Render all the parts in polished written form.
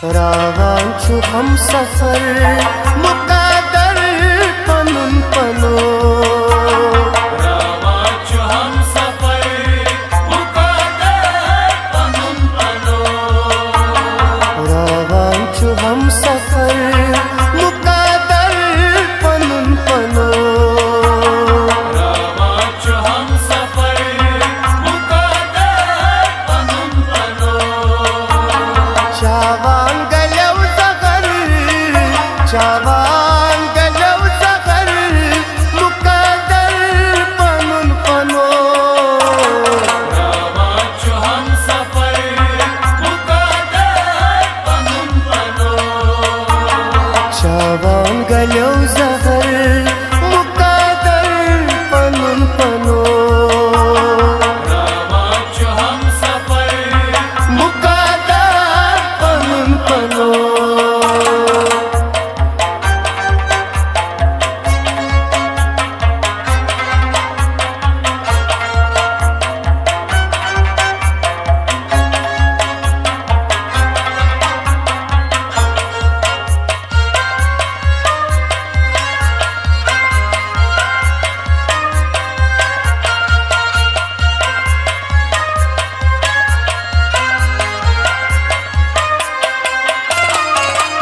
रावांचु हम सफर मुकादर पनुन पनो रावांचु हम सफर मुकादर पनुन पनो रावांचु हम सफर मुकादर पनुन पनो रावांचु हम सफर मुकादर पनुन पनो चावान गलव सफर चावान गलव सफर मुकादर पनुन पनो रावांचु हम सफर मुकादर पनुन पनो चावान गलव सफर मुकादर पनुन पनो रावांचु हम सफर मुकादर पनुन पनो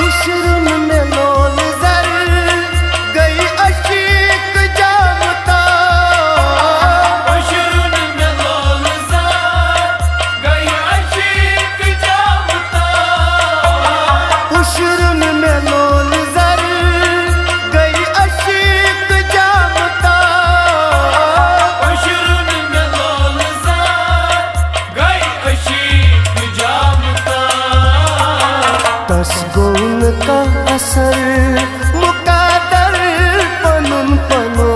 उशरुन में लोल जर गई अशीक जामता उशरुन में लोल ज़ार गई अशीक जामता उशरुन में लोल जर गई अशीक जामता उशरुन में लोल ज़ार गई अशीक जामता तस्गुन का असर मुकादर पनुन पनो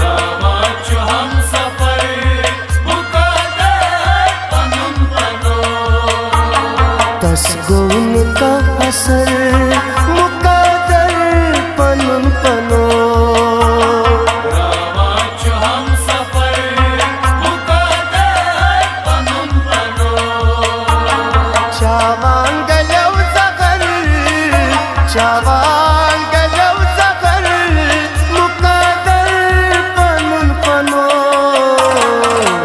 रावांचु हम सफर मुकादर पनुन पनो तस्गुन का असर मुकादर पनुन पनो रावांचु हम सफर मुकादर पनुन पनो चावान गलव सफर चावान गलव सफर मुकादर पनुन पनो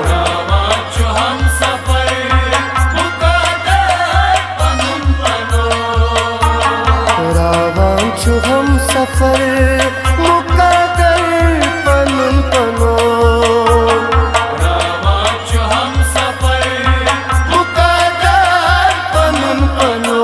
रावांचु हम सफर मुकादर पनुन पनो रावांचु हम सफर मुकादर पनुन पनो रावांचु हम सफर मुकादर पनुन पनो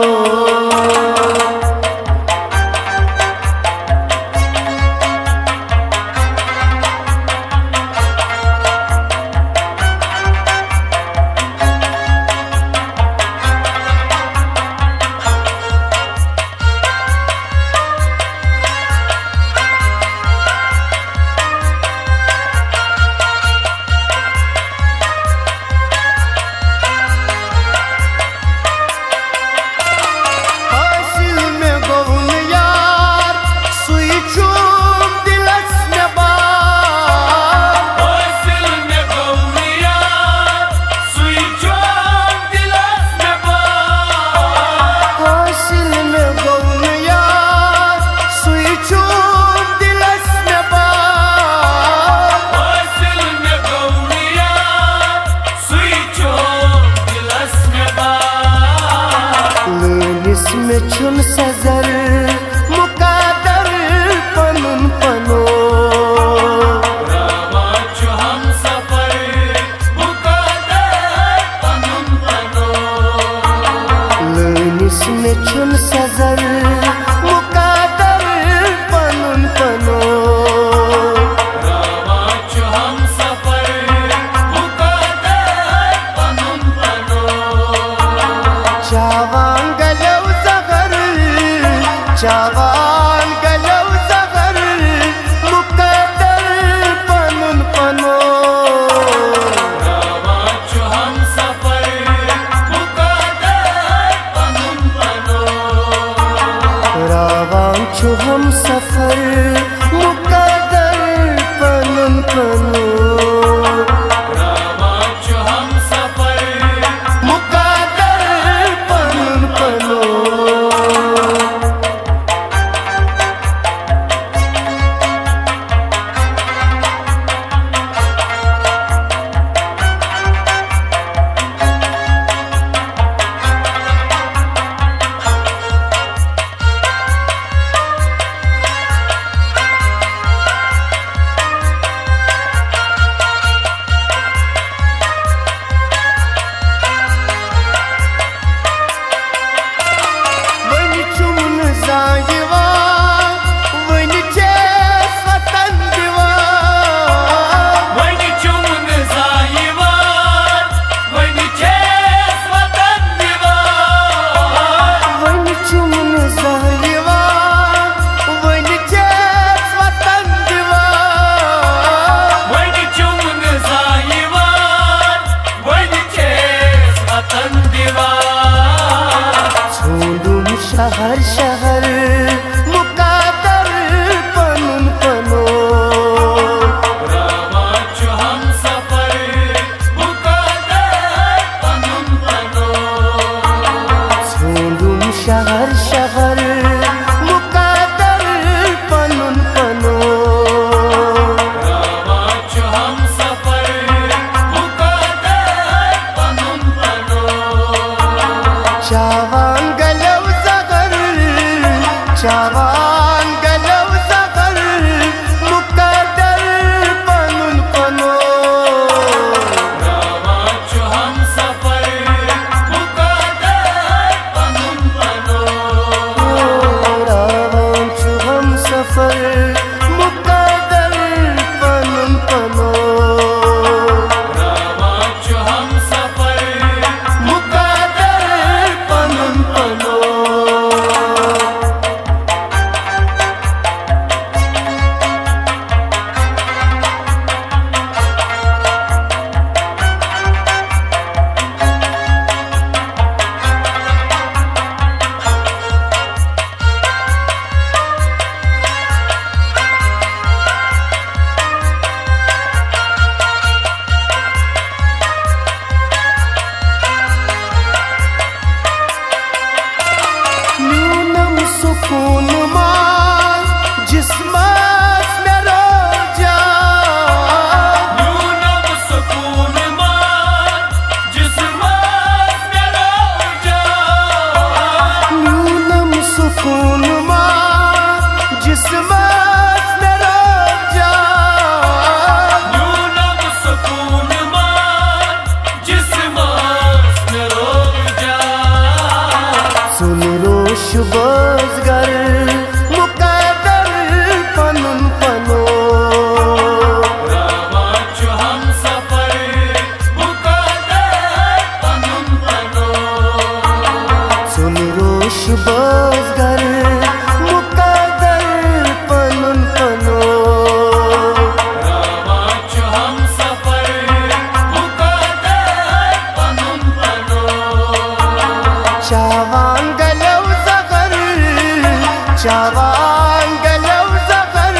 हासिल में गौन यार सुई चूम दिलस में बार हासिल में गौनिया सुई चोम दिलस में बार हासिल में गौन यार सुई चूम दिलस में बार हासिल में गौनिया सुई चोम दिलस में बार लेनिस में चुन सजर मुकादर पनुन पनो रावांचु हम सफर मुकादर पनुन पनो लेनिस में चुन सजर मुकादर पनुन पनो रावांचु हम सफर मुकादर पनुन पनो चावान गलव सफर चावान गलव सफर मुकादर पनुन पनो रावांचु हम सफर मुकादर पनुन पनो रावांचु हम सफर मुकादर पनुन पनो रावांचु हम सफर मुकादर पनुन पनो शहर शहर मुकादर पनुन पनो रावाचु हम सफर मुकादर पनुन पनो सोंदुम शहर शहर मुकादर पनुन पनो रावाचु हम सफर मुकादर पनुन पनो चावान गलव जगर चावान गलव जगर मुकादर पनुन पनो रावाचु हम सफर मुकादर पनुन पनो रावांचु हम सफर मुकादर पनुन पनो रावाचु हम सफर मुकादर पनुन पनो न्यूनम सुकून मां जिस्मास में रो जा न्यूनम सुकून मान जिस्मात में रो जा न्यूनम सुकून मां जिस्मास में रो जा न्यूनम सुकून मान जिस्मात में रो जा सुन रोश बजगर मुकादर पनुन पनो रावाचु हम सफर मुकादर पनुन पनो सुन रोश बजगर मुकादर पनुन पनो रावाचु हम सफर मुकादर पनुन पनो चावान गलव जगर चावान गलव जगर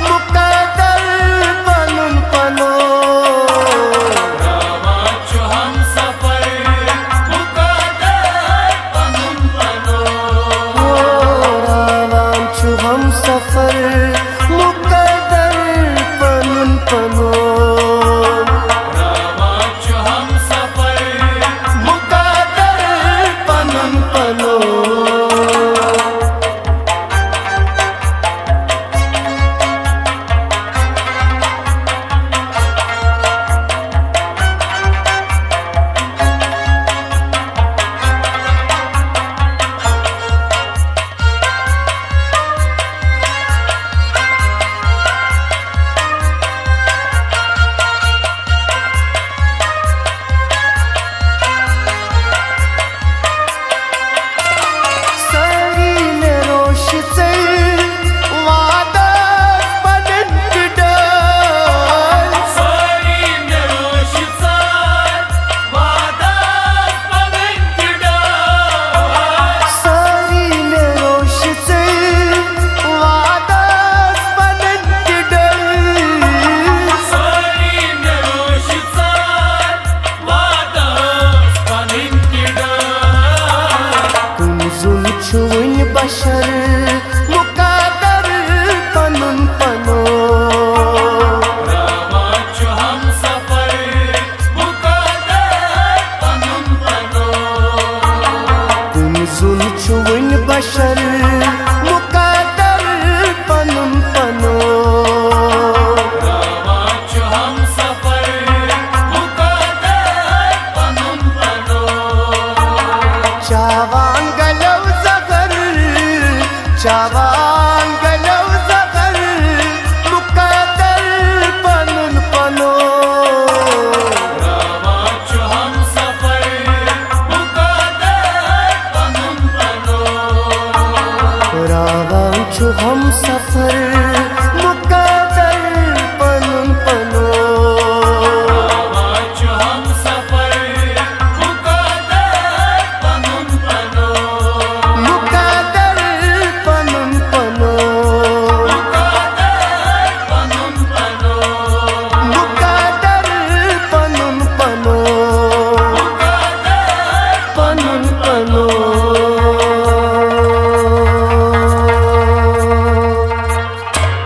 मुकादर पनुन पनो रावाचु हम सफर मुकादर पनुन पनो रावांचु हम सफर मुकादर पनुन पनो रावाचु हम सफर मुकादर पनुन पनो सरीने रोश से वादत पनन डर सारी निरोश सार वादा पवन डार सरीने रोश से वादत पनन डर सारी निरोश सार वादा पवन डार कुमजुल छुइन बशर मुकादर पनुन पनो रावाचु हम सफर मुकादर पनुन पनो कुमजुल छुइन बशर मुकादर पनुन पनो रावाचु हम सफर मुकादर पनुन पनो चावान गलव जगर चावान गलव जगर मुकादर पनुन पनो रावाचु हम सफर मुकादर पनुन पनो रावांचु हम सफर